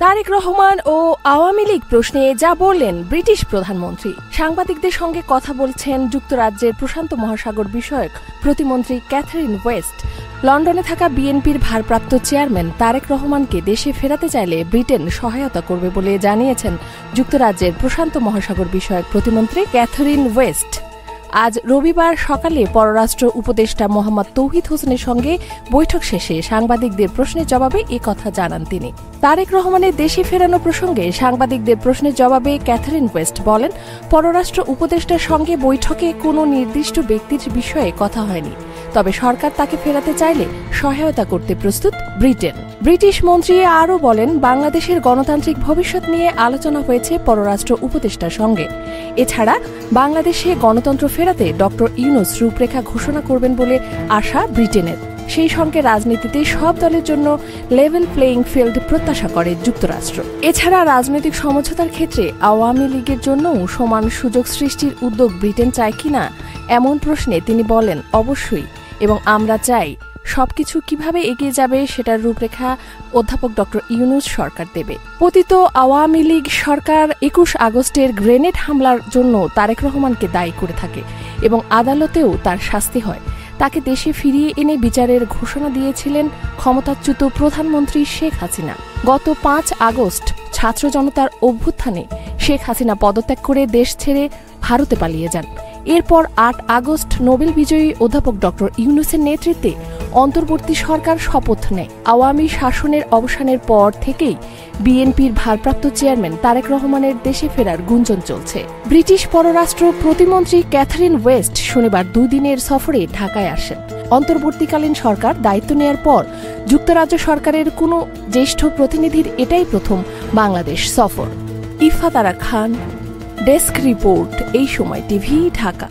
তারেক রহমান ও আওয়ামী লীগ প্রশ্নে যা বললেন ব্রিটিশ প্রধানমন্ত্রী। সাংবাদিকদের সঙ্গে কথা বলছেন যুক্তরাজ্যের প্রশান্ত মহাসাগর বিষয়ক প্রতিমন্ত্রী ক্যাথারিন ওয়েস্ট। লন্ডনে থাকা বিএনপির ভারপ্রাপ্ত চেয়ারম্যান তারেক রহমানকে দেশে ফেরাতে চাইলে ব্রিটেন সহায়তা করবে বলে জানিয়েছেন যুক্তরাজ্যের প্রশান্ত মহাসাগর বিষয়ক প্রতিমন্ত্রী ক্যাথারিন ওয়েস্ট। আজ রবিবার সকালে পররাষ্ট্র উপদেষ্টা মোহাম্মদ তৌহিদ হোসেনের সঙ্গে বৈঠক শেষে সাংবাদিকদের প্রশ্নের জবাবে কথা জানান তিনি। তারেক রহমানের দেশে ফেরানো প্রসঙ্গে সাংবাদিকদের প্রশ্নের জবাবে ক্যাথারিন ওয়েস্ট বলেন, পররাষ্ট্র উপদেষ্টার সঙ্গে বৈঠকে কোনো নির্দিষ্ট ব্যক্তির বিষয়ে কথা হয়নি, তবে সরকার তাকে ফেরাতে চাইলে সহায়তা করতে প্রস্তুত ব্রিটেন। ব্রিটিশ মন্ত্রী আরও বলেন, বাংলাদেশের গণতান্ত্রিক ভবিষ্যৎ নিয়ে আলোচনা হয়েছে পররাষ্ট্র উপদেষ্টার সঙ্গে। এছাড়া বাংলাদেশে গণতন্ত্র ফেরাতে ড ইউনূস রূপরেখা ঘোষণা করবেন বলে আশা ব্রিটেনের। সেই সঙ্গে রাজনীতিতে সব দলের জন্য লেভেল প্লেয়িং ফিল্ড প্রত্যাশা করে যুক্তরাষ্ট্র। এছাড়া রাজনৈতিক সমঝোতার ক্ষেত্রে আওয়ামী লীগের জন্যও সমান সুযোগ সৃষ্টির উদ্যোগ ব্রিটেন চায় কিনা এমন প্রশ্নে তিনি বলেন, অবশ্যই, এবং আমরা চাই সবকিছু কিভাবে এগিয়ে যাবে সেটার রূপরেখা অধ্যাপক ড ইউনূস সরকার দেবে। পতিত আওয়ামী লীগ সরকার ২১ আগস্টের গ্রেনেড হামলার জন্য তারেক রহমানকে দায়ী করে থাকে এবং আদালতেও তার শাস্তি হয়। তাকে দেশে ফিরিয়ে এনে বিচারের ঘোষণা দিয়েছিলেন ক্ষমতাচ্যুত প্রধানমন্ত্রী শেখ হাসিনা। গত ৫ আগস্ট ছাত্র জনতার অভ্যুত্থানে শেখ হাসিনা পদত্যাগ করে দেশ ছেড়ে ভারতে পালিয়ে যান। এরপর ৮ আগস্ট নোবেল বিজয়ী অধ্যাপক ড ইউনূসের নেতৃত্বে অন্তর্বর্তী সরকার শপথ নেয়। আওয়ামী শাসনের অবসানের পর থেকেই বিএনপির ভারপ্রাপ্ত চেয়ারম্যান তারেক রহমানের দেশে ফেরার গুঞ্জন চলছে। ব্রিটিশ পররাষ্ট্র প্রতিমন্ত্রী ক্যাথারিন ওয়েস্ট শনিবার ২ দিনের সফরে ঢাকায় আসেন। অন্তর্বর্তীকালীন সরকার দায়িত্ব নেয়ার পর যুক্তরাজ্য সরকারের কোনো জ্যেষ্ঠ প্রতিনিধির এটাই প্রথম বাংলাদেশ সফর। ইফাত আরা খান, ডেস্ক রিপোর্ট, এই সময় টিভি, ঢাকা।